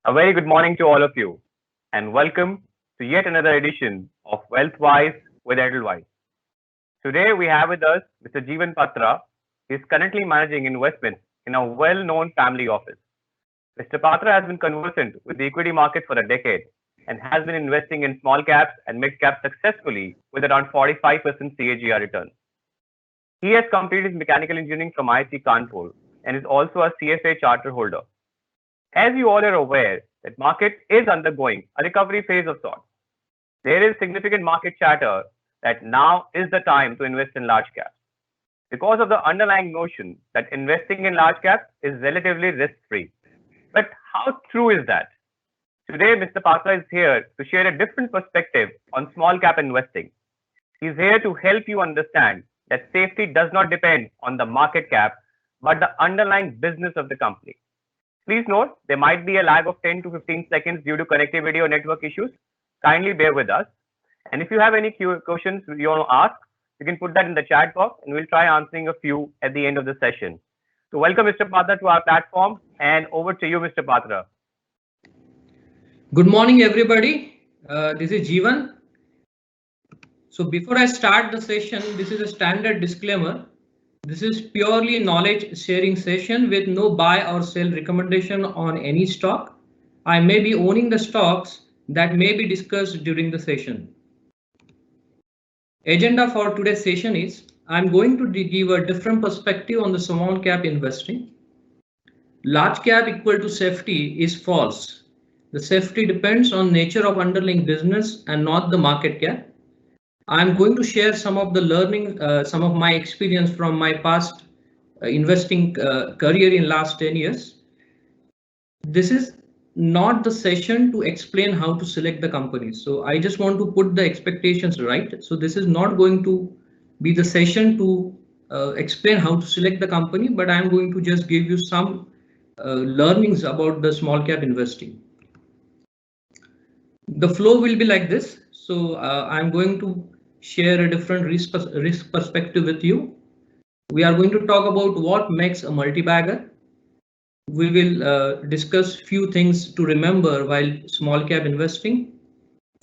A very good morning to all of you, and welcome to yet another edition of Wealthwise with Edelweiss. Today we have with us Mr. Jeevan Patra. He is currently managing investments in a well-known family office. Mr. Patra has been conversant with the equity market for a decade and has been investing in small caps and mid caps successfully with around 45% CAGR return. He has completed mechanical engineering from IIT Kanpur and is also a CFA charter holder. As you all are aware, that market is undergoing a recovery phase of sorts. There is significant market chatter that now is the time to invest in large caps because of the underlying notion that investing in large caps is relatively risk-free. But how true is that? Today, Mr. Patra is here to share a different perspective on small cap investing. He's here to help you understand that safety does not depend on the market cap, but the underlying business of the company. Please note, there might be a lag of 10 to 15 seconds due to connectivity or network issues. Kindly bear with us. And if you have any questions you want to ask, you can put that in the chat box and we'll try answering a few at the end of the session. So welcome Mr. Patra to our platform and over to you, Mr. Patra. Good morning, everybody. This is Jeevan. So before I start the session, this is a standard disclaimer. This is purely knowledge sharing session with no buy or sell recommendation on any stock. I may be owning the stocks that may be discussed during the session. Agenda for today's session is I'm going to give a different perspective on the small cap investing. Large cap equal to safety is false. The safety depends on nature of underlying business and not the market cap. I'm going to share some of the learning, some of my experience from my past investing career in last 10 years. This is not the session to explain how to select the company. So I just want to put the expectations right. So this is not going to be the session to explain how to select the company, but I'm going to just give you some learnings about the small cap investing. The flow will be like this. So I'm going to share a different risk perspective with you. We are going to talk about what makes a multi-bagger. We will discuss few things to remember while small cap investing.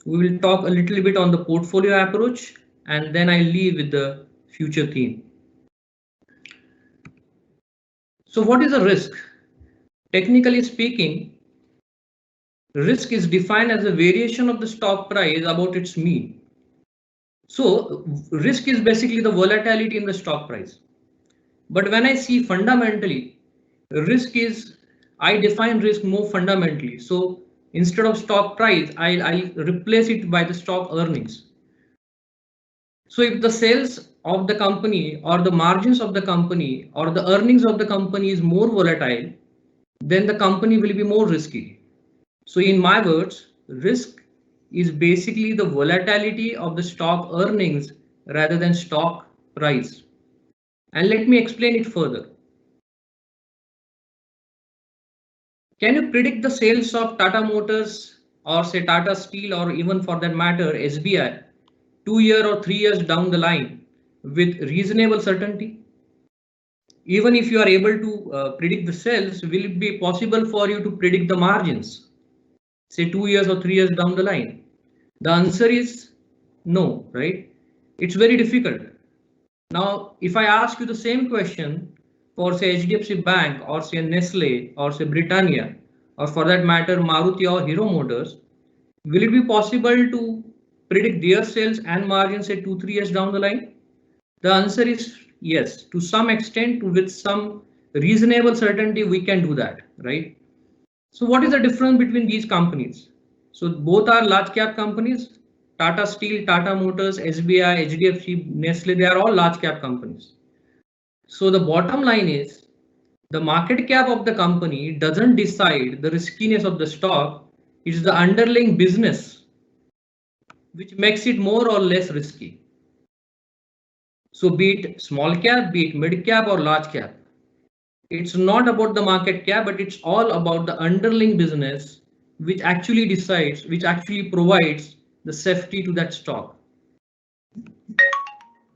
We will talk a little bit on the portfolio approach, and then I leave with the future theme. So what is a risk? Technically speaking, risk is defined as a variation of the stock price about its mean. So risk is basically the volatility in the stock price. But when I see fundamentally, risk is, I define risk more fundamentally. So instead of stock price, I'll replace it by the stock earnings. So if the sales of the company or the margins of the company or the earnings of the company is more volatile, then the company will be more risky. So in my words, risk is basically the volatility of the stock earnings rather than stock price. And let me explain it further. Can you predict the sales of Tata Motors or say Tata Steel or even for that matter SBI 2 years or 3 years down the line with reasonable certainty? Even if you are able to predict the sales, will it be possible for you to predict the margins? Say 2 years or 3 years down the line? The answer is no, right? It's very difficult. Now, if I ask you the same question for say HDFC Bank or say Nestle or say Britannia or for that matter Maruti or Hero Motors, will it be possible to predict their sales and margins say 2-3 years down the line? The answer is yes, to some extent, with some reasonable certainty we can do that, right? So what is the difference between these companies? So both are large cap companies. Tata Steel, Tata Motors, SBI, HDFC, Nestle, they are all large cap companies. So the bottom line is the market cap of the company doesn't decide the riskiness of the stock. It's the underlying business which makes it more or less risky. So be it small cap, be it mid cap or large cap. It's not about the market cap, but it's all about the underlying business which actually decides, which actually provides the safety to that stock.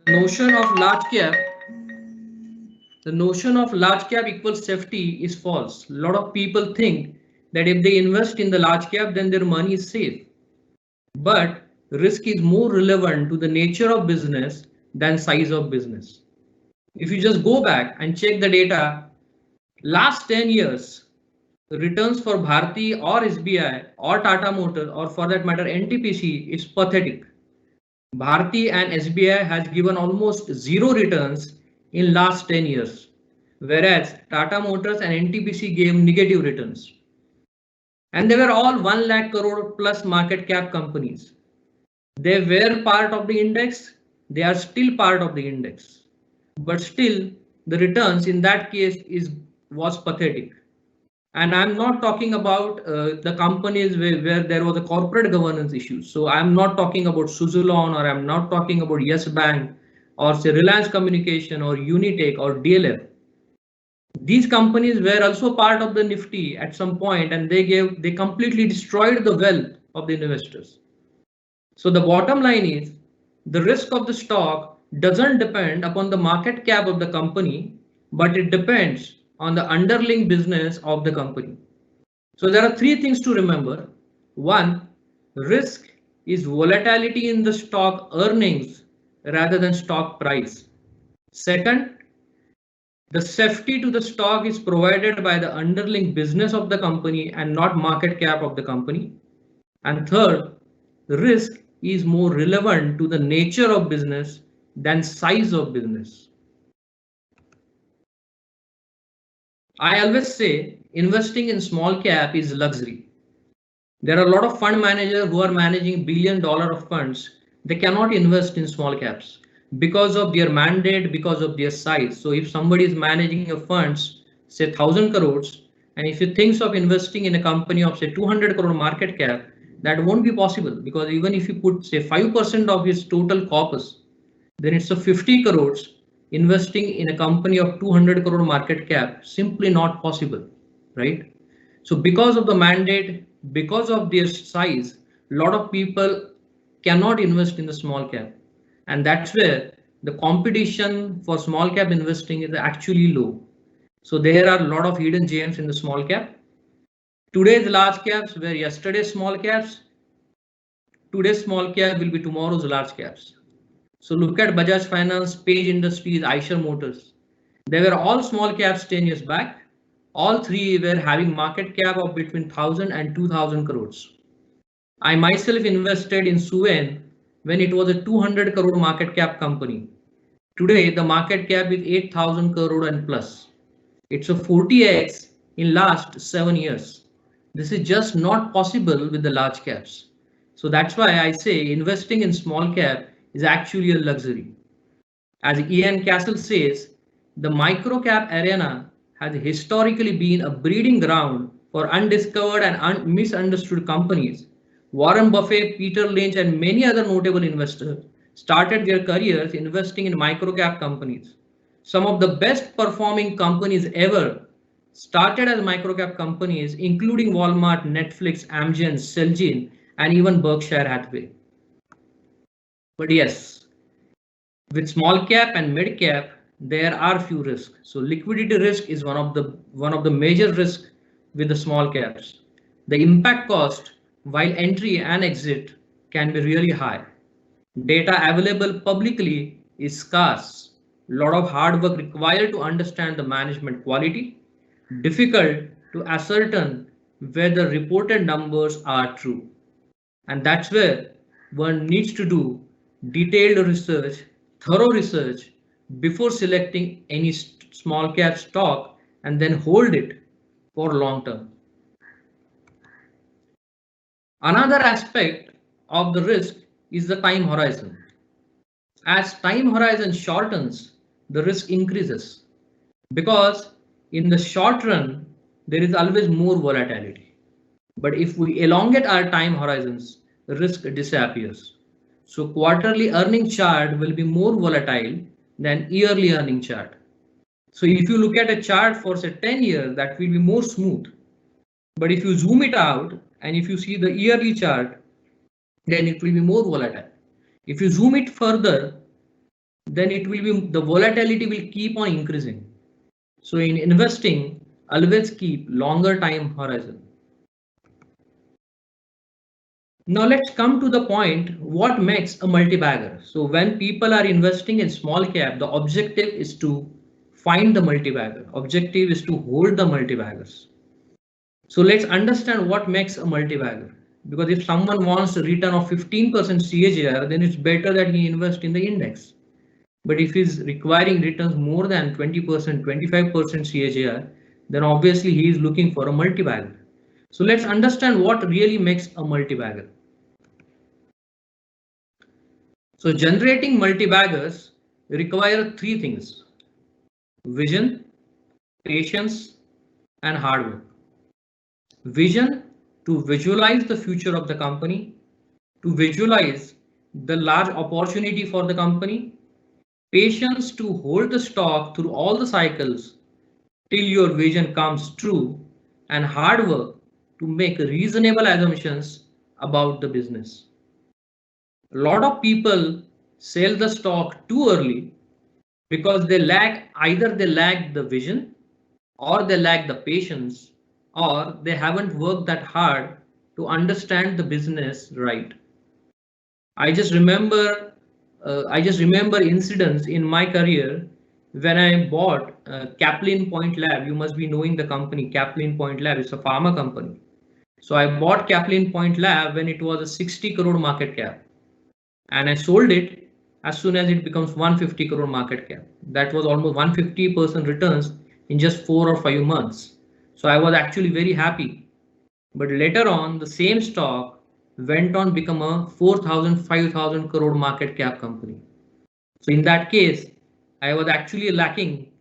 The notion of large cap equals safety is false. A lot of people think that if they invest in the large cap, then their money is safe. But risk is more relevant to the nature of business than size of business. If you just go back and check the data, last 10 years, returns for Bharti or SBI or Tata Motors or for that matter NTPC is pathetic. Bharti and SBI has given almost zero returns in last 10 years, whereas Tata Motors and NTPC gave negative returns. And they were all 1 lakh crore plus market cap companies. They were part of the index. They are still part of the index. But still, the returns in that case was pathetic. And I'm not talking about the companies where there was a corporate governance issue. So I'm not talking about Suzlon, or I'm not talking about Yes Bank, or say Reliance Communication, or Unitech, or DLF. These companies were also part of the Nifty at some point, and they completely destroyed the wealth of the investors. So the bottom line is the risk of the stock doesn't depend upon the market cap of the company, but it depends on the underlying business of the company. So there are three things to remember. One, risk is volatility in the stock earnings rather than stock price. Second, the safety to the stock is provided by the underlying business of the company and not market cap of the company. And third, the risk is more relevant to the nature of business than size of business. I always say investing in small cap is luxury. There are a lot of fund managers who are managing $1 billion of funds. They cannot invest in small caps because of their mandate, because of their size. So if somebody is managing a funds, say 1,000 crores, and if you think of investing in a company of say 200 crore market cap, that won't be possible, because even if you put say 5% of his total corpus, then it's a 50 crores. Investing in a company of 200 crore market cap, simply not possible, right? So because of the mandate, because of their size, a lot of people cannot invest in the small cap. And that's where the competition for small cap investing is actually low. So there are a lot of hidden gems in the small cap. Today's large caps were yesterday's small caps. Today's small cap will be tomorrow's large caps. So look at Bajaj Finance, Page Industries, Eicher Motors. They were all small caps 10 years back. All three were having market cap of between 1,000 and 2,000 crores. I myself invested in Suven when it was a 200 crore market cap company. Today, the market cap is 8,000 crore and plus. It's a 40x in last 7 years. This is just not possible with the large caps. So that's why I say investing in small cap is actually a luxury. As Ian Castle says, the micro cap arena has historically been a breeding ground for undiscovered and misunderstood companies. Warren Buffett, Peter Lynch, and many other notable investors started their careers investing in micro cap companies. Some of the best performing companies ever started as micro cap companies, including Walmart, Netflix, Amgen, Celgene, and even Berkshire Hathaway. But yes, with small cap and mid cap, there are few risks. So liquidity risk is one of the major risks with the small caps. The impact cost while entry and exit can be really high. Data available publicly is scarce. A lot of hard work required to understand the management quality. Difficult to ascertain whether reported numbers are true. And that's where one needs to do detailed research, thorough research before selecting any small cap stock and then hold it for long term. Another aspect of the risk is the time horizon. As time horizon shortens, the risk increases, because in the short run, there is always more volatility. But if we elongate our time horizons, the risk disappears. So quarterly earning chart will be more volatile than yearly earning chart. So if you look at a chart for say 10 years, that will be more smooth. But if you zoom it out and if you see the yearly chart, then it will be more volatile. If you zoom it further, then the volatility will keep on increasing. So in investing, always keep longer time horizon. Now let's come to the point, what makes a multi-bagger? So when people are investing in small cap, the objective is to find the multi-bagger. Objective is to hold the multi-baggers. So let's understand what makes a multi-bagger. Because if someone wants a return of 15% CAGR, then it's better that he invest in the index. But if he's requiring returns more than 20%, 25% CAGR, then obviously he is looking for a multi-bagger. So let's understand what really makes a multi-bagger. So generating multi-baggers require three things: vision, patience, and hard work. Vision, to visualize the future of the company, to visualize the large opportunity for the company, patience to hold the stock through all the cycles till your vision comes true, and hard work to make reasonable assumptions about the business. A lot of people sell the stock too early because either they lack the vision, or they lack the patience, or they haven't worked that hard to understand the business right. I just remember incidents in my career when I bought Kaplan Point Lab. You must be knowing the company Kaplan Point Lab. It's a pharma company. So I bought Kaplan Point Lab when it was a 60 crore market cap, and I sold it as soon as it becomes 150 crore market cap. That was almost 150% returns in just 4 or 5 months. So I was actually very happy. But later on, the same stock went on become a 4,000, 5,000 crore market cap company. So in that case, I was actually lacking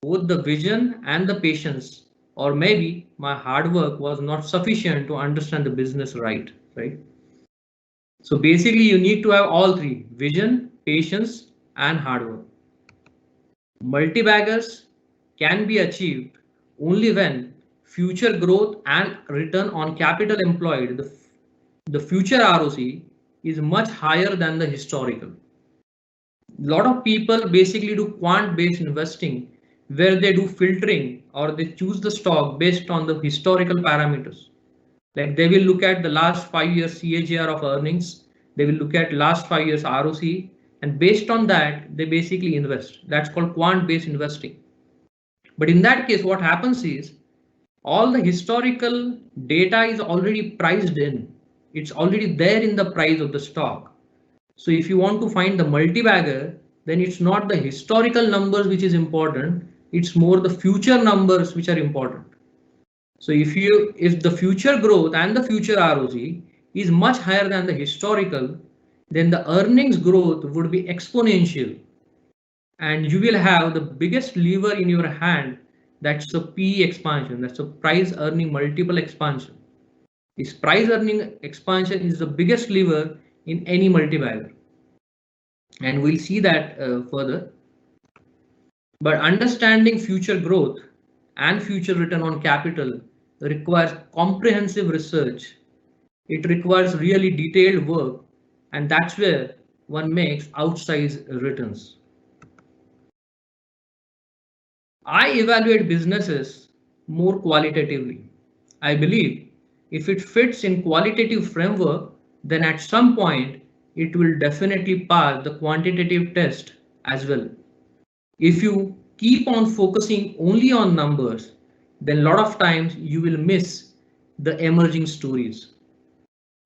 both the vision and the patience, or maybe my hard work was not sufficient to understand the business right? So basically you need to have all three: vision, patience, and hard work. Multi-baggers can be achieved only when future growth and return on capital employed, the future ROC, is much higher than the historical. A lot of people basically do quant-based investing where they do filtering, or they choose the stock based on the historical parameters. Like they will look at the last 5 years CAGR of earnings, they will look at last 5 years ROC, and based on that, they basically invest. That's called quant-based investing. But in that case, what happens is all the historical data is already priced in. It's already there in the price of the stock. So if you want to find the multi-bagger, then it's not the historical numbers which is important. It's more the future numbers which are important. So if the future growth and the future ROC is much higher than the historical, then the earnings growth would be exponential, and you will have the biggest lever in your hand. That's the PE expansion. That's a price earning multiple expansion. This price earning expansion is the biggest lever in any multi-bagger, and we'll see that further. But understanding future growth and future return on capital requires comprehensive research. It requires really detailed work, and that's where one makes outsized returns. I evaluate businesses more qualitatively. I believe if it fits in qualitative framework, then at some point it will definitely pass the quantitative test as well. If you keep on focusing only on numbers, then a lot of times you will miss the emerging stories.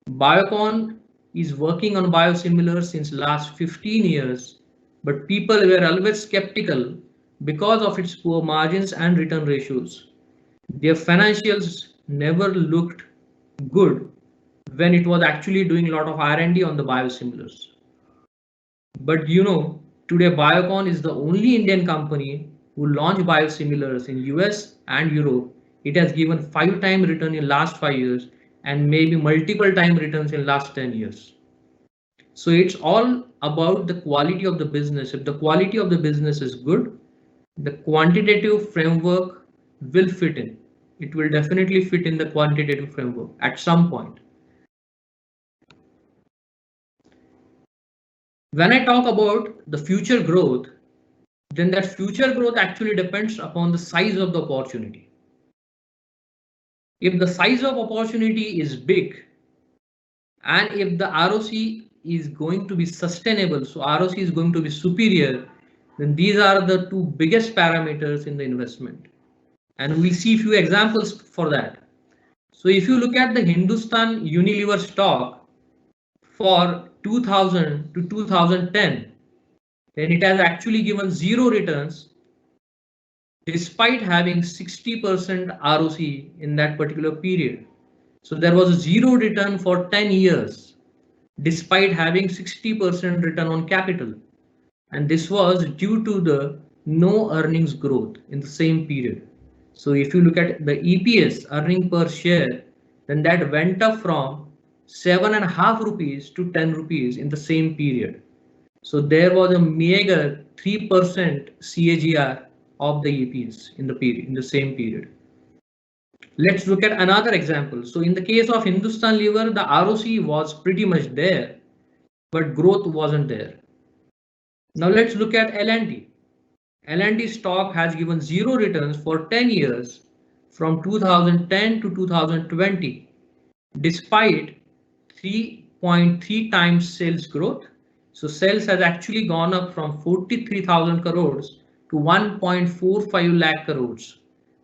Biocon is working on biosimilars since last 15 years, but people were always skeptical because of its poor margins and return ratios. Their financials never looked good when it was actually doing a lot of R&D on the biosimilars. But today Biocon is the only Indian company who launched biosimilars in US and Europe. It has given 5-time return in last 5 years and maybe multiple time returns in last 10 years. So it's all about the quality of the business. If the quality of the business is good, the quantitative framework will fit in. It will definitely fit in the quantitative framework at some point. When I talk about the future growth, then that future growth actually depends upon the size of the opportunity. If the size of opportunity is big, And if the ROC is going to be sustainable, so ROC is going to be superior, then these are the two biggest parameters in the investment. And we'll see a few examples for that. So if you look at the Hindustan Unilever stock for 2000 to 2010, then it has actually given zero returns despite having 60% ROC in that particular period. So there was a zero return for 10 years despite having 60% return on capital. And this was due to the no earnings growth in the same period. So if you look at the EPS, earning per share, then that went up from 7.5 rupees to 10 rupees in the same period. So there was a meager 3% CAGR of the EPS in the same period. Let's look at another example. So in the case of Hindustan Lever, the ROC was pretty much there, but growth wasn't there. Now let's look at L&T. L&T stock has given zero returns for 10 years from 2010 to 2020, despite 3.3 times sales growth. So sales has actually gone up from 43,000 crores to 1.45 lakh crores.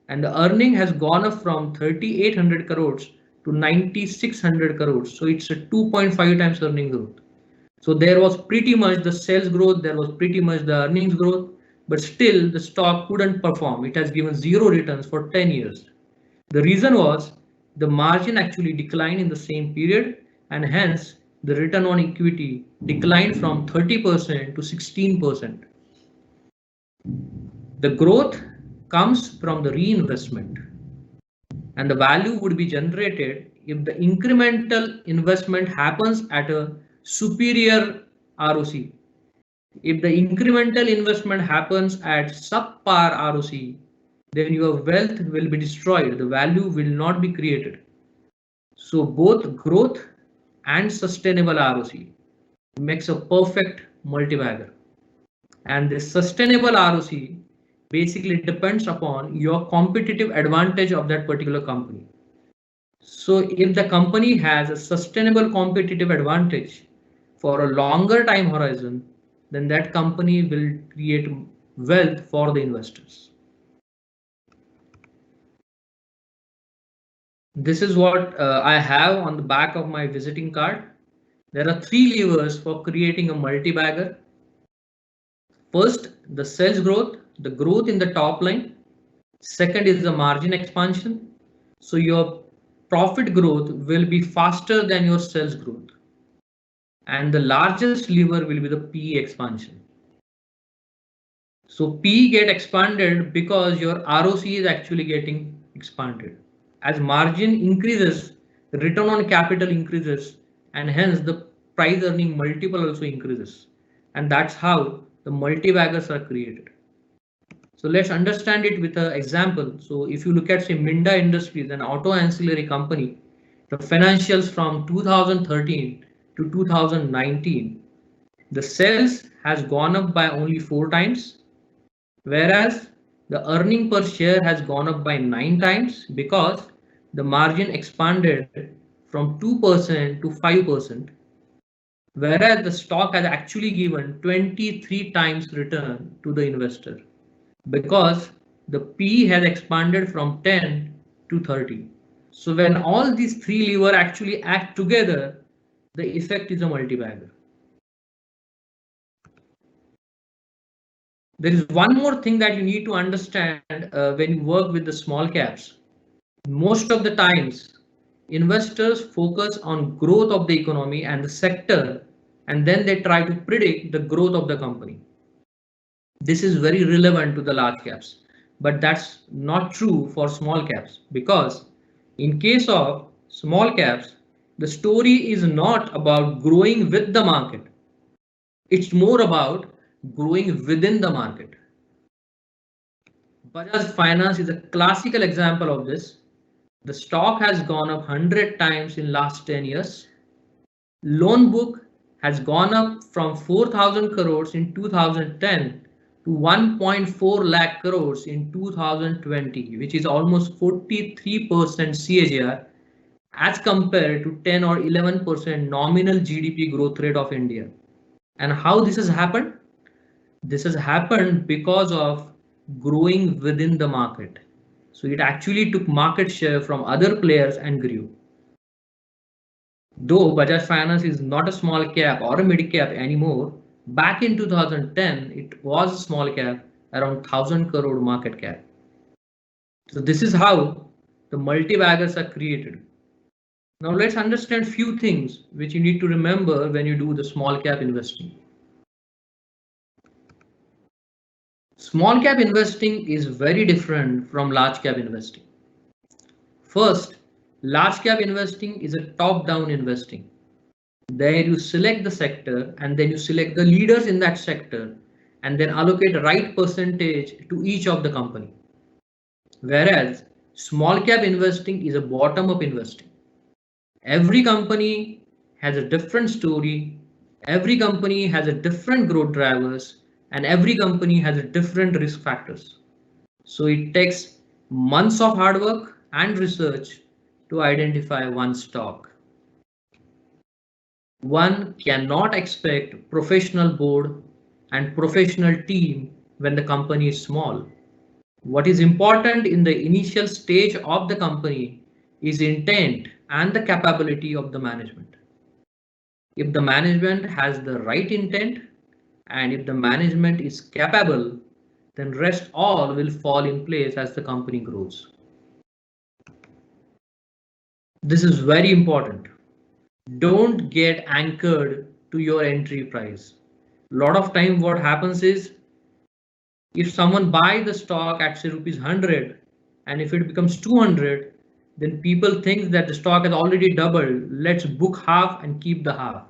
And the earning has gone up from 3,800 crores to 9,600 crores. So it's a 2.5 times earning growth. So there was pretty much the sales growth, there was pretty much the earnings growth, but still the stock couldn't perform. It has given zero returns for 10 years. The reason was the margin actually declined in the same period, and hence the return on equity declined from 30% to 16%. The growth comes from the reinvestment, and the value would be generated if the incremental investment happens at a superior ROC. If the incremental investment happens at subpar ROC, then your wealth will be destroyed. The value will not be created. So both growth and sustainable ROC makes a perfect multi-bagger. And the sustainable ROC basically depends upon your competitive advantage of that particular company. So if the company has a sustainable competitive advantage for a longer time horizon, then that company will create wealth for the investors. This is what I have on the back of my visiting card. There are three levers for creating a multi-bagger. First, the sales growth, the growth in the top line. Second is the margin expansion. So your profit growth will be faster than your sales growth. And the largest lever will be the PE expansion. So PE get expanded because your ROC is actually getting expanded. As margin increases, the return on capital increases, and hence the price earning multiple also increases. And that's how the multi-baggers are created. So let's understand it with an example. So if you look at, say, Minda Industries, an auto ancillary company, the financials from 2013 to 2019, the sales has gone up by only 4 times, whereas the earning per share has gone up by 9 times because the margin expanded from 2% to 5%, whereas the stock has actually given 23 times return to the investor because the P has expanded from 10 to 30. So when all these three levers actually act together, the effect is a multi-bagger. There is one more thing that you need to understand when you work with the small caps. Most of the times, investors focus on growth of the economy and the sector, and then they try to predict the growth of the company. This is very relevant to the large caps, but that's not true for small caps, because in case of small caps, the story is not about growing with the market. It's more about growing within the market. Bajaj Finance is a classical example of this. The stock has gone up 100 times in last 10 years. Loan book has gone up from 4,000 crores in 2010 to 1.4 lakh crores in 2020, which is almost 43% CAGR. as compared to 10 or 11% nominal GDP growth rate of India. And how this has happened? This has happened because of growing within the market. So it actually took market share from other players and grew. Though Bajaj Finance is not a small cap or a mid cap anymore, back in 2010, it was a small cap around 1000 crore market cap. So this is how the multi-baggers are created. Now let's understand few things which you need to remember when you do the small cap investing. Small cap investing is very different from large cap investing. First, large cap investing is a top-down investing. There you select the sector and then you select the leaders in that sector and then allocate the right percentage to each of the company. Whereas small cap investing is a bottom-up investing. Every company has a different story, every company has a different growth drivers, and every company has a different risk factors. So it takes months of hard work and research to identify one stock. One cannot expect professional board and professional team when the company is small. What is important in the initial stage of the company is intent and the capability of the management. If the management has the right intent and if the management is capable, then rest all will fall in place as the company grows. This is very important. Don't get anchored to your entry price. A lot of time what happens is if someone buy the stock at say rupees 100 and if it becomes 200, then people think that the stock has already doubled. Let's book half and keep the half.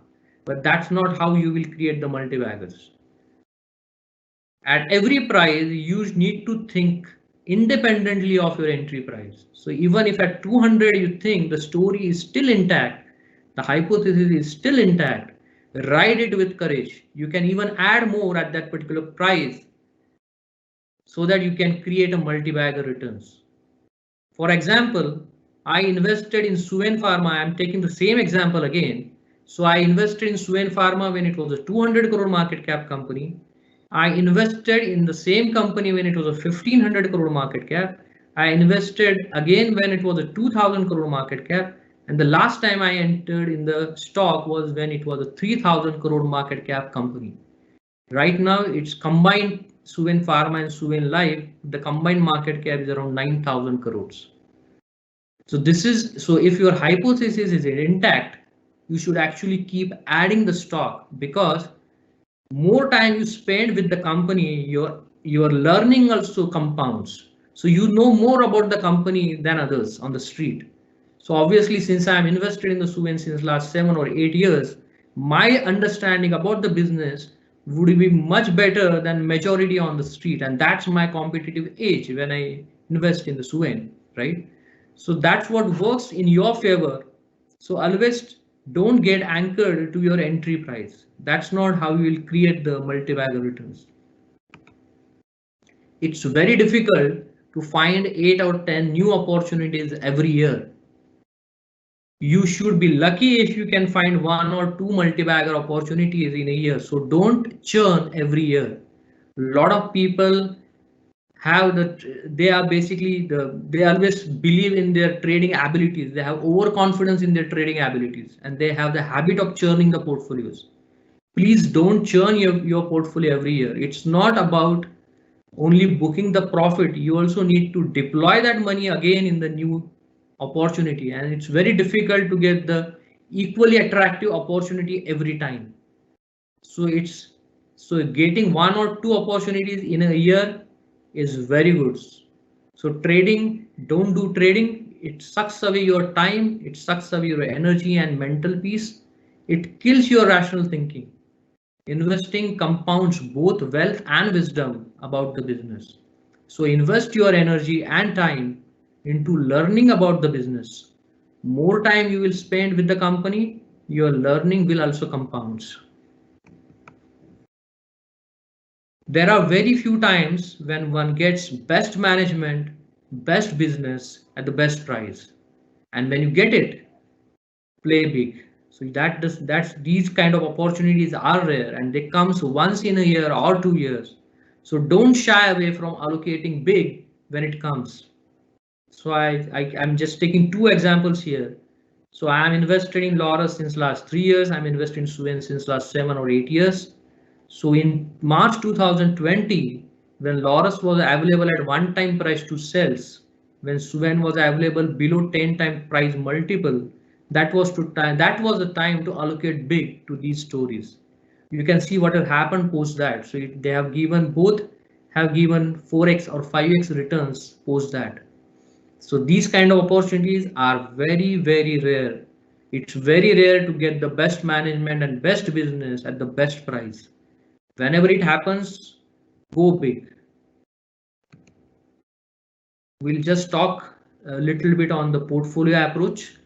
But that's not how you will create the multi-baggers. At every price, you need to think independently of your entry price. So even if at 200 you think the story is still intact, the hypothesis is still intact, ride it with courage. You can even add more at that particular price so that you can create a multi-bagger returns. For example, I invested in Suven Pharma. I'm taking the same example again. So I invested in Suven Pharma when it was a 200 crore market cap company. I invested in the same company when it was a 1500 crore market cap. I invested again when it was a 2000 crore market cap. And the last time I entered in the stock was when it was a 3000 crore market cap company. Right now it's combined Suven Pharma and Suven Life. The combined market cap is around 9,000 crores. So if your hypothesis is intact, you should actually keep adding the stock because more time you spend with the company, your learning also compounds. So you know more about the company than others on the street. So obviously, since I'm invested in the Suven since last 7 or 8 years, my understanding about the business would be much better than majority on the street. And that's my competitive edge when I invest in the Suven, right? So that's what works in your favor. So always don't get anchored to your entry price. That's not how you will create the multi-bagger returns. It's very difficult to find 8 or 10 new opportunities every year. You should be lucky if you can find 1 or 2 multi-bagger opportunities in a year. So don't churn every year. A lot of people have they always believe in their trading abilities. They have overconfidence in their trading abilities and they have the habit of churning the portfolios. Please don't churn your portfolio every year. It's not about only booking the profit. You also need to deploy that money again in the new opportunity, and it's very difficult to get the equally attractive opportunity every time. So getting 1 or 2 opportunities in a year is very good. So don't do trading. It sucks away your time. It sucks away your energy and mental peace. It kills your rational thinking. Investing compounds both wealth and wisdom about the business. So invest your energy and time into learning about the business. More time you will spend with the company, your learning will also compound. There are very few times when one gets best management, best business at the best price. And when you get it, play big. So that's these kind of opportunities are rare and they comes once in a year or 2 years. So don't shy away from allocating big when it comes. So I'm just taking two examples here. So I'm invested in Laurus since last 3 years. I'm invested in Suven since last 7 or 8 years. So in March 2020, when Laurus was available at one-time price to sales, when Suven was available below 10-time price multiple, that was the time to allocate big to these stories. You can see what has happened post that. So they have given both have given 4x or 5x returns post that. So these kind of opportunities are very, very rare. It's very rare to get the best management and best business at the best price. Whenever it happens, go big. We'll just talk a little bit on the portfolio approach.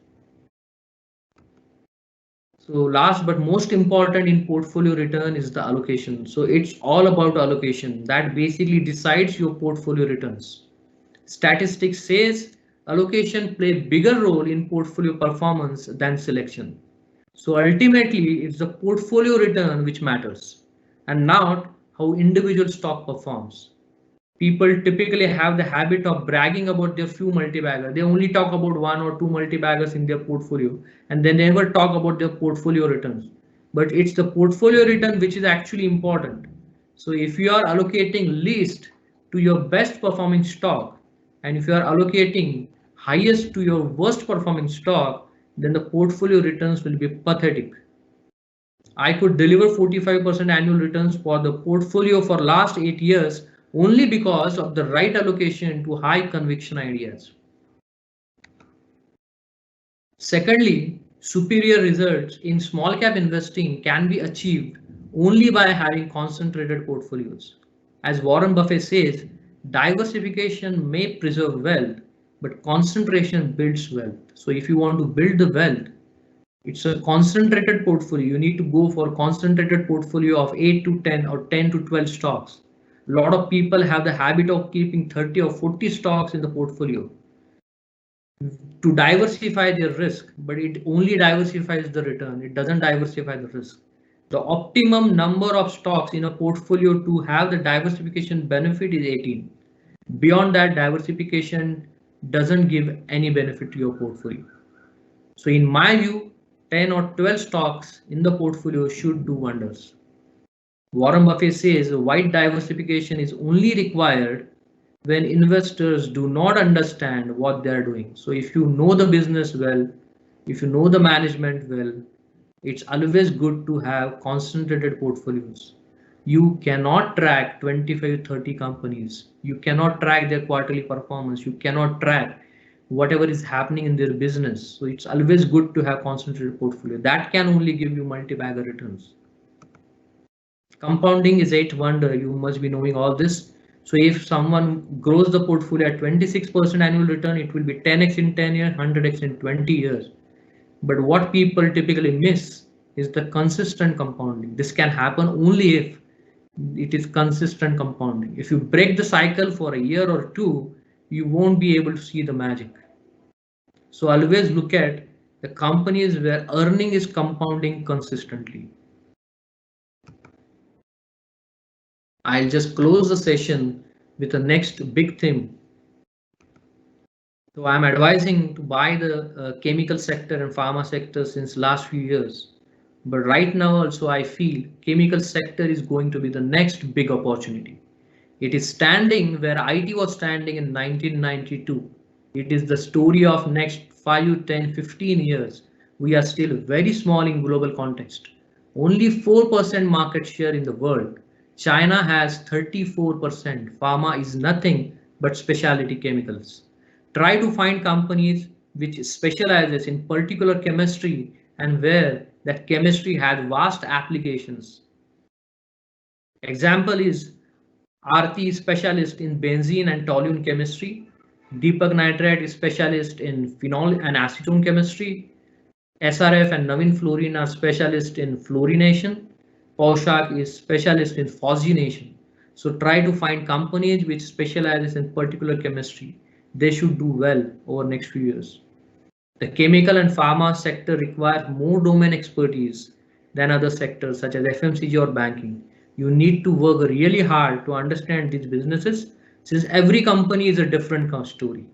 So last but most important in portfolio return is the allocation. So it's all about allocation that basically decides your portfolio returns. Statistics says allocation play bigger role in portfolio performance than selection. So ultimately, it's the portfolio return which matters and not how individual stock performs. People typically have the habit of bragging about their few multi-baggers. They only talk about one or two multi-baggers in their portfolio and they never talk about their portfolio returns. But it's the portfolio return which is actually important. So if you are allocating least to your best performing stock and if you are allocating highest to your worst performing stock, then the portfolio returns will be pathetic. I could deliver 45% annual returns for the portfolio for last 8 years only because of the right allocation to high conviction ideas. Secondly, superior results in small cap investing can be achieved only by having concentrated portfolios. As Warren Buffett says, diversification may preserve wealth, but concentration builds wealth. So if you want to build the wealth, it's a concentrated portfolio. You need to go for concentrated portfolio of 8 to 10 or 10 to 12 stocks. A lot of people have the habit of keeping 30 or 40 stocks in the portfolio to diversify their risk, but it only diversifies the return. It doesn't diversify the risk. The optimum number of stocks in a portfolio to have the diversification benefit is 18. Beyond that, diversification doesn't give any benefit to your portfolio. So in my view, 10 or 12 stocks in the portfolio should do wonders. Warren Buffett says wide diversification is only required when investors do not understand what they are doing. So if you know the business well, if you know the management well, it's always good to have concentrated portfolios. You cannot track 25, 30 companies. You cannot track their quarterly performance. You cannot track whatever is happening in their business. So it's always good to have concentrated portfolio. That can only give you multi-bagger returns. Compounding is eighth wonder. You must be knowing all this. So if someone grows the portfolio at 26% annual return, it will be 10x in 10 years, 100x in 20 years. But what people typically miss is the consistent compounding. This can happen only if it is consistent compounding. If you break the cycle for a year or two, you won't be able to see the magic. So always look at the companies where earning is compounding consistently. I'll just close the session with the next big theme. So I'm advising to buy the chemical sector and pharma sector since last few years. But right now also I feel chemical sector is going to be the next big opportunity. It is standing where IT was standing in 1992. It is the story of next 5, 10, 15 years. We are still very small in global context. Only 4% market share in the world. China has 34%. Pharma is nothing but specialty chemicals. Try to find companies which specializes in particular chemistry and where that chemistry has vast applications. Example is Aarti is specialist in benzene and toluene chemistry. Deepak Nitrite is specialist in phenol and acetone chemistry. SRF and Navin Fluorine are specialists in fluorination. Paushak is specialist in phosgenation. So try to find companies which specializes in particular chemistry. They should do well over next few years. The chemical and pharma sector requires more domain expertise than other sectors such as FMCG or banking. You need to work really hard to understand these businesses since every company is a different story.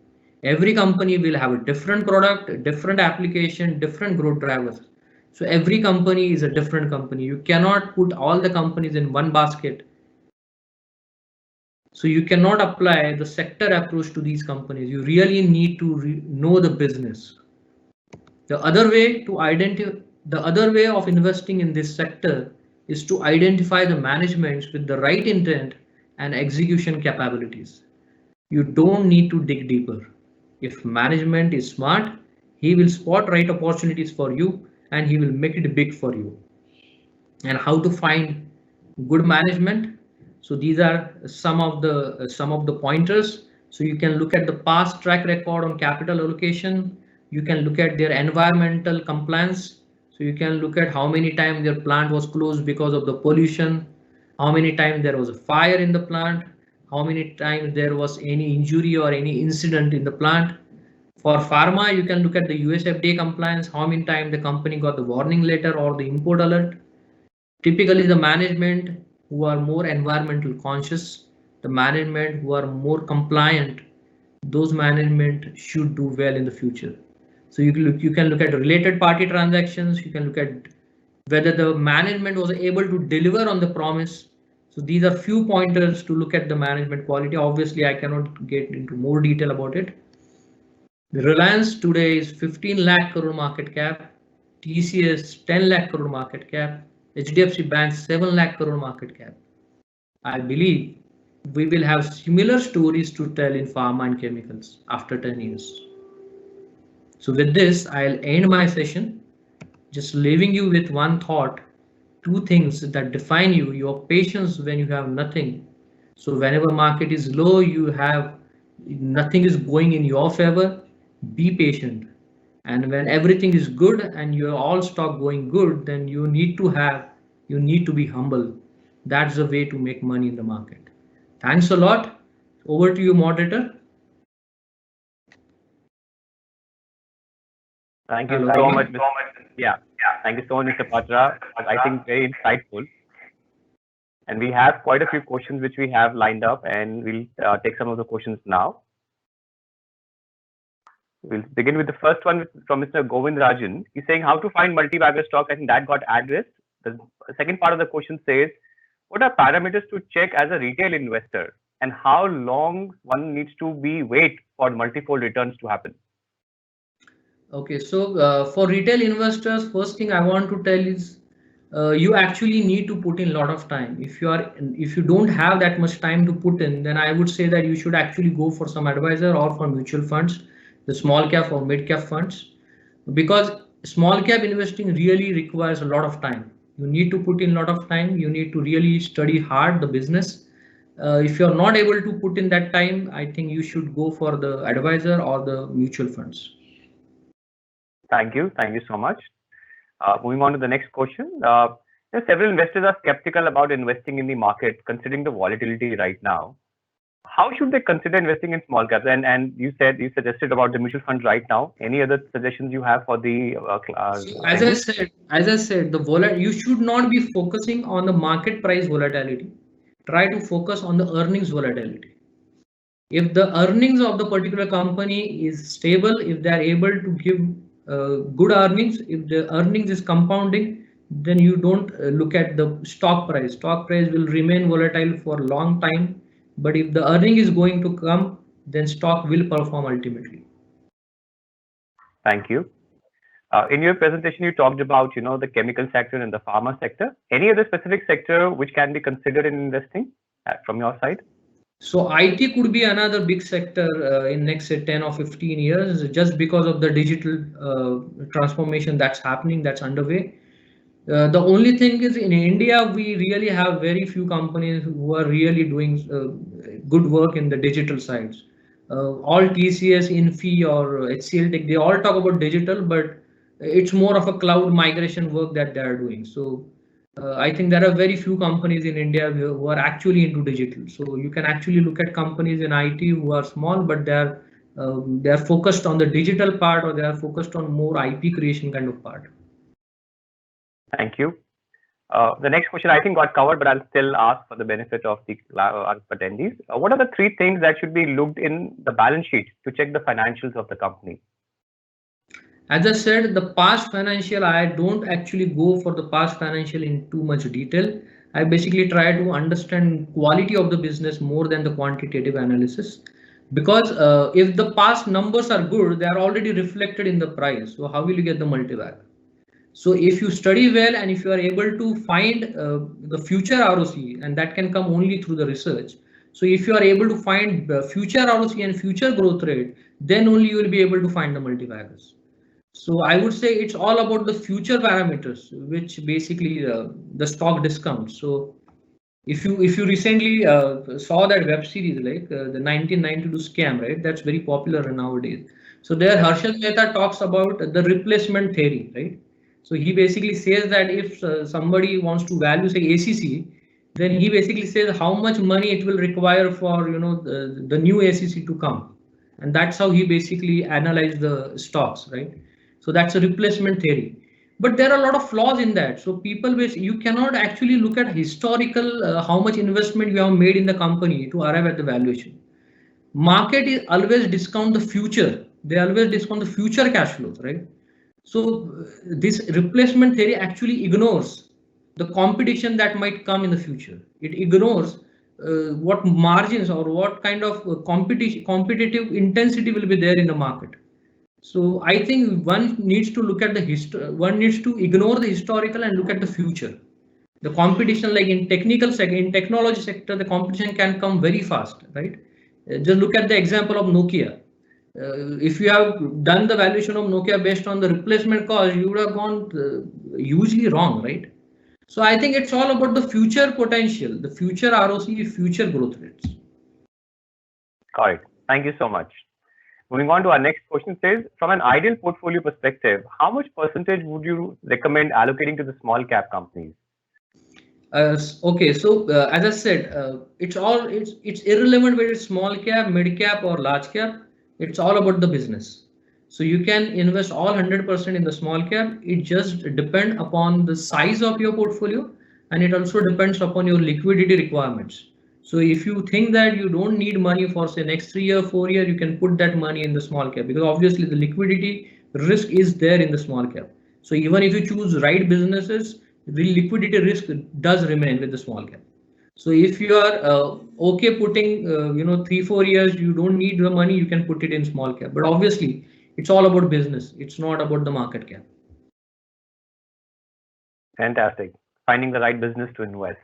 Every company will have a different product, a different application, different growth drivers. So every company is a different company. You cannot put all the companies in one basket. So you cannot apply the sector approach to these companies. You really need to know the business. The other way to identify the other way of investing in this sector is to identify the managements with the right intent and execution capabilities. You don't need to dig deeper. If management is smart, he will spot right opportunities for you and he will make it big for you. And how to find good management? So these are some of the pointers. So you can look at the past track record on capital allocation. You can look at their environmental compliance. So you can look at how many times their plant was closed because of the pollution, how many times there was a fire in the plant, how many times there was any injury or any incident in the plant. For pharma, you can look at the US FDA compliance, how many times the company got the warning letter or the import alert. Typically, the management who are more environmental conscious, the management who are more compliant, those management should do well in the future. So you can look at related party transactions. You can look at whether the management was able to deliver on the promise. So these are few pointers to look at the management quality. Obviously, I cannot get into more detail about it. The Reliance today is 15 lakh crore market cap, TCS 10 lakh crore market cap, HDFC Bank 7 lakh crore market cap. I believe we will have similar stories to tell in pharma and chemicals after 10 years. So with this, I'll end my session, just leaving you with one thought, two things that define you, your patience when you have nothing. So whenever market is low, you have nothing is going in your favor, be patient. And when everything is good and your all stock going good, then you need to be humble. That's the way to make money in the market. Thanks a lot. Over to you, moderator. Thank you so much, Mr. Yeah, thank you so much, Mr. Patra. I think very insightful. And we have quite a few questions which we have lined up, and we'll take some of the questions now. We'll begin with the first one from Mr. Govind Rajan. He's saying how to find multi-bagger stock. I think that got addressed. The second part of the question says, what are parameters to check as a retail investor, and how long one needs to wait for multifold returns to happen? Okay, so for retail investors, first thing I want to tell is you actually need to put in a lot of time. If you don't have that much time to put in, then I would say that you should actually go for some advisor or for mutual funds, the small cap or mid cap funds, because small cap investing really requires a lot of time. You need to put in a lot of time. You need to really study hard the business. If you're not able to put in that time, I think you should go for the advisor or the mutual funds. Thank you so much. Moving on to the next question. Several investors are skeptical about investing in the market considering the volatility right now. How should they consider investing in small caps? And you suggested about the mutual funds right now. Any other suggestions you have for the as I said, you should not be focusing on the market price volatility. Try to focus on the earnings volatility. If the earnings of the particular company is stable, if they are able to give good earnings, if the earnings is compounding, then you don't look at the stock price. Stock price will remain volatile for a long time. But if the earning is going to come, then stock will perform ultimately. Thank you. In your presentation, you talked about the chemical sector and the pharma sector. Any other specific sector which can be considered in investing from your side? So IT could be another big sector in next 10 or 15 years, just because of the digital transformation that's happening, that's underway. The only thing is in India, we really have very few companies who are really doing good work in the digital sides. All TCS, Infi or HCL Tech, they all talk about digital, but it's more of a cloud migration work that they are doing. So I think there are very few companies in India who are actually into digital. So you can actually look at companies in IT who are small, but they are they are focused on the digital part, or they are focused on more IP creation kind of part. Thank you. The next question I think got covered, but I'll still ask for the benefit of the attendees. What are the 3 things that should be looked in the balance sheet to check the financials of the company? As I said, the past financial, I don't actually go for the past financial in too much detail. I basically try to understand quality of the business more than the quantitative analysis. Because if the past numbers are good, they are already reflected in the price. So how will you get the multi-bag? So if you study well and if you are able to find the future ROC, and that can come only through the research. So if you are able to find future ROC and future growth rate, then only you will be able to find the multi-baggers. So I would say it's all about the future parameters, which basically the stock discount. So if you recently saw that web series, like the 1992 scam, right? That's very popular nowadays. So there Harshad Mehta talks about the replacement theory, right? So he basically says that if somebody wants to value say ACC, then he basically says how much money it will require for the new ACC to come, and that's how he basically analyzed the stocks, right? So that's a replacement theory, but there are a lot of flaws in that. So people, you cannot actually look at historical how much investment you have made in the company to arrive at the valuation. Market is always discount the future. They always discount the future cash flows, right? So this replacement theory actually ignores the competition that might come in the future. It ignores what margins or what kind of competitive intensity will be there in the market. So I think one needs to look at the history. One needs to ignore the historical and look at the future. The competition, like in in technology sector, the competition can come very fast, right? Just look at the example of Nokia. If you have done the valuation of Nokia based on the replacement cost, you would have gone hugely wrong, right? So I think it's all about the future potential, the future ROC, future growth rates. Got it. Thank you so much. Moving on to our next question, says, from an ideal portfolio perspective, how much percentage would you recommend allocating to the small cap companies? Okay, so as I said, it's irrelevant whether it's small cap, mid cap, or large cap. It's all about the business. So you can invest all 100% in the small cap. It just depends upon the size of your portfolio, and it also depends upon your liquidity requirements. So if you think that you don't need money for say next 3 year, 4 year, you can put that money in the small cap, because obviously the liquidity risk is there in the small cap. So even if you choose right businesses, the liquidity risk does remain with the small cap. So if you are okay putting 3-4 years, you don't need the money, you can put it in small cap. But obviously it's all about business. It's not about the market cap. Fantastic. Finding the right business to invest.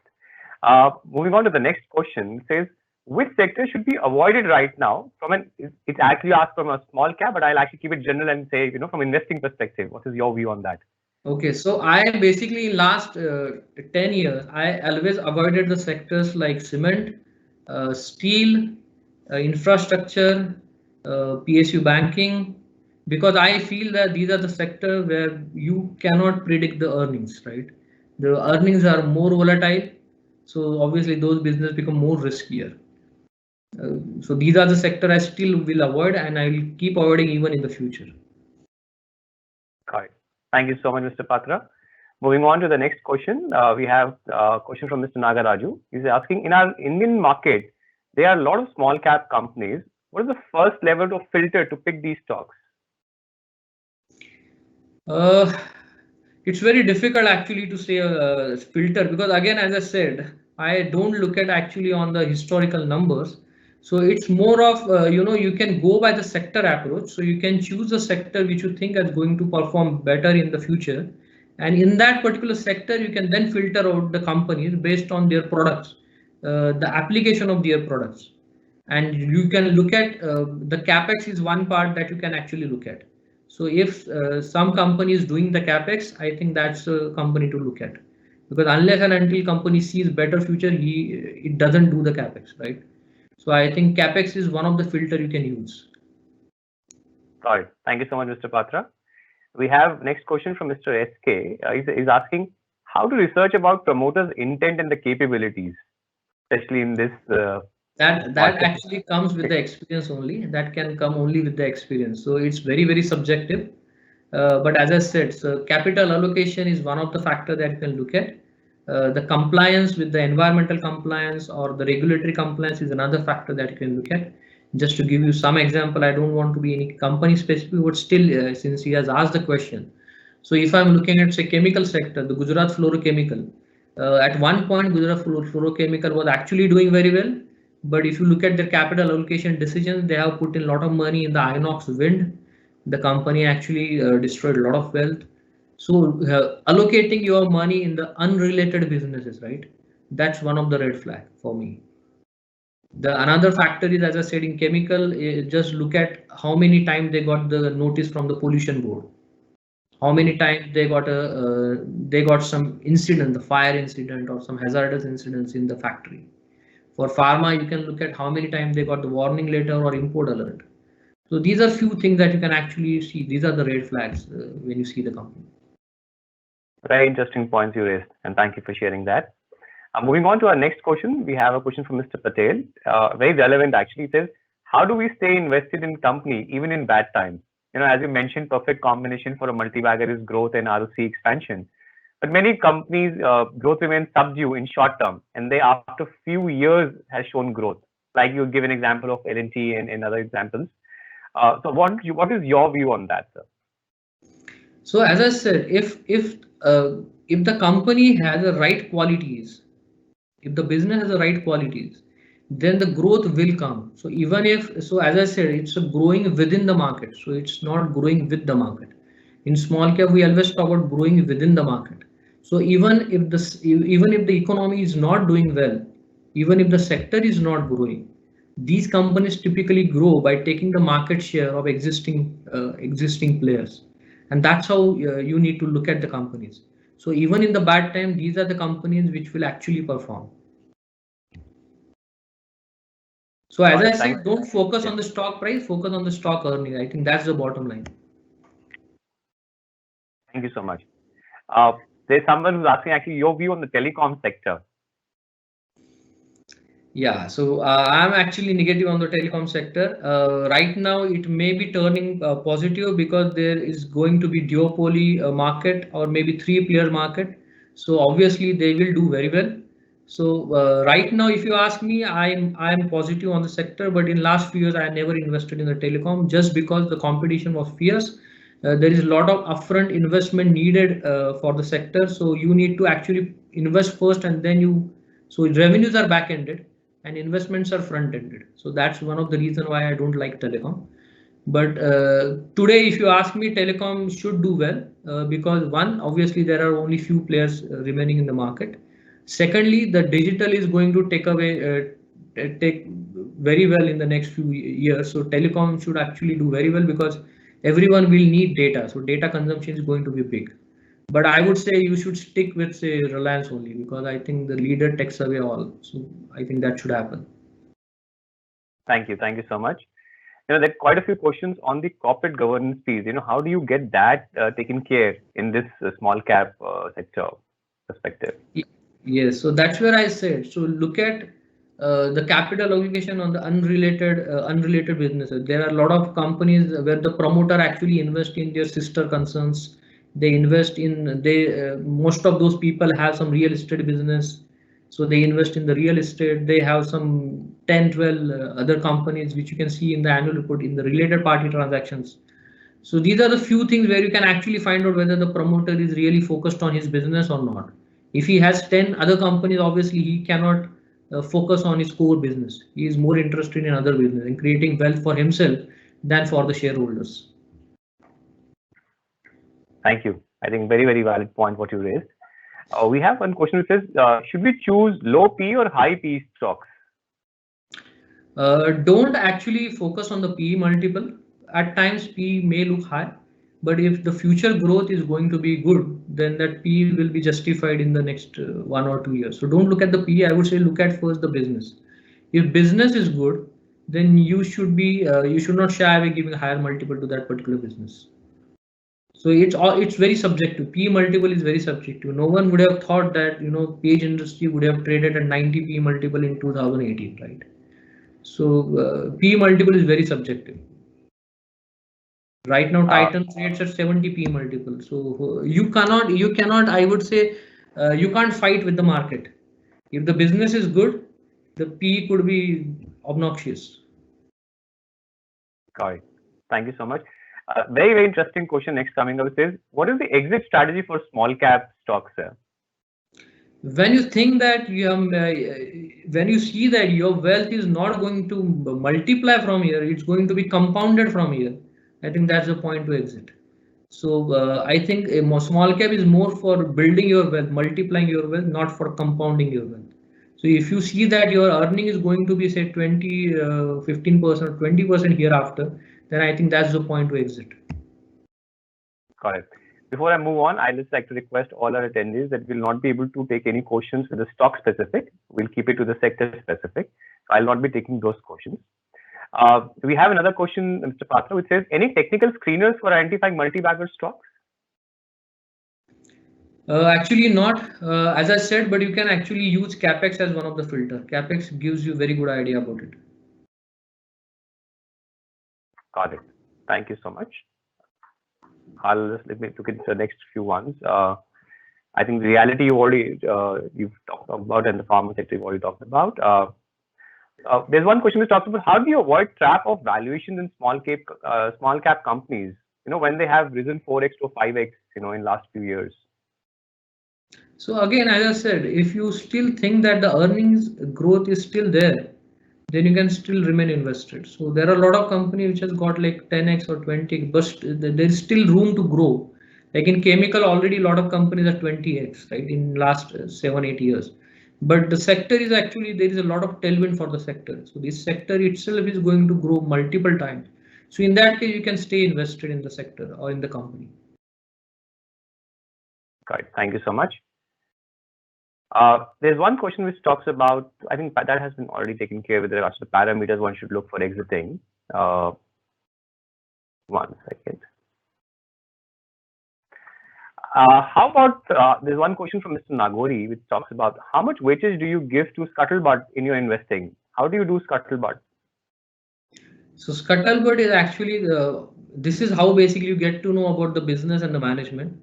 Moving on to the next question, it says, which sector should be avoided right now? It's actually asked from a small cap, but I'll actually keep it general and say, from investing perspective, what is your view on that? Okay, so I basically last 10 years, I always avoided the sectors like cement, steel, infrastructure, PSU banking, because I feel that these are the sectors where you cannot predict the earnings, right? The earnings are more volatile, so obviously those businesses become more riskier. So these are the sectors I still will avoid, and I will keep avoiding even in the future. Got it. Thank you so much, Mr. Patra. Moving on to the next question, we have a question from Mr. Nagaraju. He's asking, in our Indian market, there are a lot of small cap companies. What is the first level to filter to pick these stocks? It's very difficult actually to say a filter, because again, as I said, I don't look at actually on the historical numbers. So it's more of, you can go by the sector approach. So you can choose a sector which you think is going to perform better in the future. And in that particular sector, you can then filter out the companies based on their products, the application of their products. And you can look at the capex is one part that you can actually look at. So if some company is doing the capex, I think that's a company to look at, because unless and until company sees better future, it doesn't do the capex, right? So I think capex is one of the filter you can use. Got it. Thank you so much, Mr. Patra. We have next question from Mr. SK. He's asking, how to research about promoters' intent and the capabilities, especially in this That actually comes with the experience only. That can come only with the experience. So it's very subjective. But as I said, so capital allocation is one of the factors that you can look at. The compliance with the environmental compliance or the regulatory compliance is another factor that you can look at. Just to give you some example, I don't want to be any company specific, but still, since he has asked the question. So if I'm looking at say chemical sector, the Gujarat Fluorochemical, at one point Gujarat Fluorochemical was actually doing very well. But if you look at their capital allocation decisions, they have put in a lot of money in the Inox wind. The company actually destroyed a lot of wealth. So allocating your money in the unrelated businesses, right? That's one of the red flag for me. The another factor is, as I said, in chemical, just look at how many times they got the notice from the pollution board. How many times they got some incident, the fire incident or some hazardous incidents in the factory. For pharma, you can look at how many times they got the warning letter or import alert. So these are few things that you can actually see. These are the red flags when you see the company. Very interesting points you raised, and thank you for sharing that. Moving on to our next question, we have a question from Mr. Patel. Very relevant, actually. It says, how do we stay invested in company even in bad times? As you mentioned, perfect combination for a multi-bagger is growth and ROC expansion. But many companies, growth remains subdued in short term, and they after few years has shown growth. Like you give an example of L&T and other examples. So what is your view on that, sir? So as I said, if the company has the right qualities, if the business has the right qualities, then the growth will come. So even if, so as I said, it's growing within the market. So it's not growing with the market. In small cap, we always talk about growing within the market. So even if the economy is not doing well, even if the sector is not growing, these companies typically grow by taking the market share of existing players, and that's how you need to look at the companies. So even in the bad time, these are the companies which will actually perform. So as I said, don't focus on the stock price, focus on the stock earning. I think that's the bottom line. Thank you so much. There's someone who's asking actually your view on the telecom sector. Yeah, so I'm actually negative on the telecom sector. Right now, it may be turning positive because there is going to be duopoly market or maybe 3-player market. So obviously they will do very well. So right now, if you ask me, I'm positive on the sector, but in last few years, I never invested in the telecom just because the competition was fierce. There is a lot of upfront investment needed for the sector. So you need to actually invest first and then so revenues are back-ended and investments are front-ended. So that's one of the reasons why I don't like telecom. But today, if you ask me, telecom should do well because one, obviously there are only few players remaining in the market. Secondly, the digital is going to take very well in the next few years. So telecom should actually do very well because everyone will need data. So data consumption is going to be big. But I would say you should stick with say Reliance only because I think the leader takes away all. So I think that should happen. Thank you so much. There are quite a few questions on the corporate governance piece. How do you get that taken care in this small cap sector perspective? Yes, so that's where I said. So look at the capital allocation on the unrelated businesses. There are a lot of companies where the promoter actually invest in their sister concerns. They invest in most of those people have some real estate business, so they invest in the real estate. They have some 10 12 other companies which you can see in the annual report in the related party transactions. So these are the few things where you can actually find out whether the promoter is really focused on his business or not. If he has 10 other companies, obviously he cannot focus on his core business. He is more interested in other business and creating wealth for himself than for the shareholders. Thank you. I think very valid point what you raised. We have one question which says, should we choose low P or high P stocks? Don't actually focus on the PE multiple. At times PE may look high, but if the future growth is going to be good, then that PE will be justified in the next 1 or 2 years. So don't look at the PE. I would say look at first the business. If business is good, then you should not shy away giving a higher multiple to that particular business. So it's very subjective. PE multiple is very subjective. No one would have thought that Page Industry would have traded at 90 PE multiple in 2018, right? So P multiple is very subjective. Right now, Uh, Titan trades at 70 P multiple. So you cannot. I would say you can't fight with the market. If the business is good, the P could be obnoxious. Got it. Thank you so much. Very, very interesting question next coming up is, what is the exit strategy for small cap stocks, sir? When you think that when you see that your wealth is not going to multiply from here, it's going to be compounded from here. I think that's the point to exit. So I think a small cap is more for building your wealth, multiplying your wealth, not for compounding your wealth. So if you see that your earning is going to be say 20, 15%, 20% hereafter, then I think that's the point to exit. Got it. Before I move on, I'd just like to request all our attendees that we'll not be able to take any questions with the stock specific. We'll keep it to the sector specific. So I'll not be taking those questions. We have another question, Mr. Patra, which says, any technical screeners for identifying multi-bagger stocks? Actually not, as I said, but you can actually use CAPEX as one of the filter. CAPEX gives you very good idea about it. Got it. Thank you so much. I'll just let me look into the next few ones. I think the reality you've talked about, and the pharma sector you've already talked about. There's one question which talks about, how do you avoid trap of valuations in small cap companies, when they have risen 4x to 5x, in last few years? So again, as I said, if you still think that the earnings growth is still there, then you can still remain invested. So there are a lot of companies which has got like 10x or 20x, but there is still room to grow. Like in chemical, already a lot of companies are 20x, right, in last 7-8 years. But the sector is actually, there is a lot of tailwind for the sector. So this sector itself is going to grow multiple times. So in that case, you can stay invested in the sector or in the company. Got it. Thank you so much. There's one question which talks about, I think that has been already taken care with regards to the parameters one should look for exiting. 1 second. How about, there's one question from Mr. Nagori which talks about, how much weightage do you give to scuttlebutt in your investing? How do you do scuttlebutt? So scuttlebutt is actually this is how basically you get to know about the business and the management.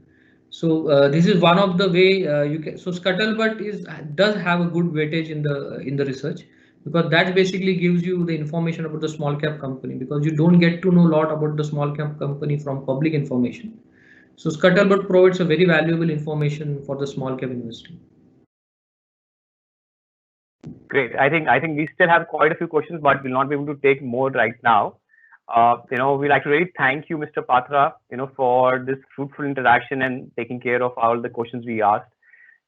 So this is one of the way you can. So scuttlebutt does have a good weightage in the research, because that basically gives you the information about the small cap company, because you don't get to know a lot about the small cap company from public information. So scuttlebutt provides a very valuable information for the small cap investing. Great. I think we still have quite a few questions, but we'll not be able to take more right now. We'd like to really thank you, Mr. Patra, for this fruitful interaction and taking care of all the questions we asked.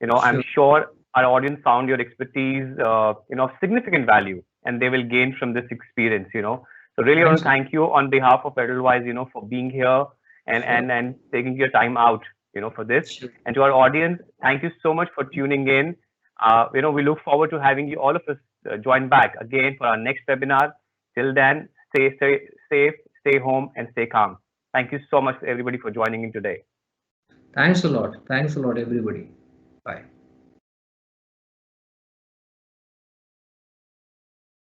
Sure. I'm sure our audience found your expertise, of significant value, and they will gain from this experience, So really want to thank you on behalf of Edelweiss, for being here and taking your time out, for this. Sure. And to our audience, thank you so much for tuning in. We look forward to having you, all of us, join back again for our next webinar. Till then, stay safe, stay home, and stay calm. Thank you so much, everybody, for joining in today. Thanks a lot. Thanks a lot, everybody. Bye.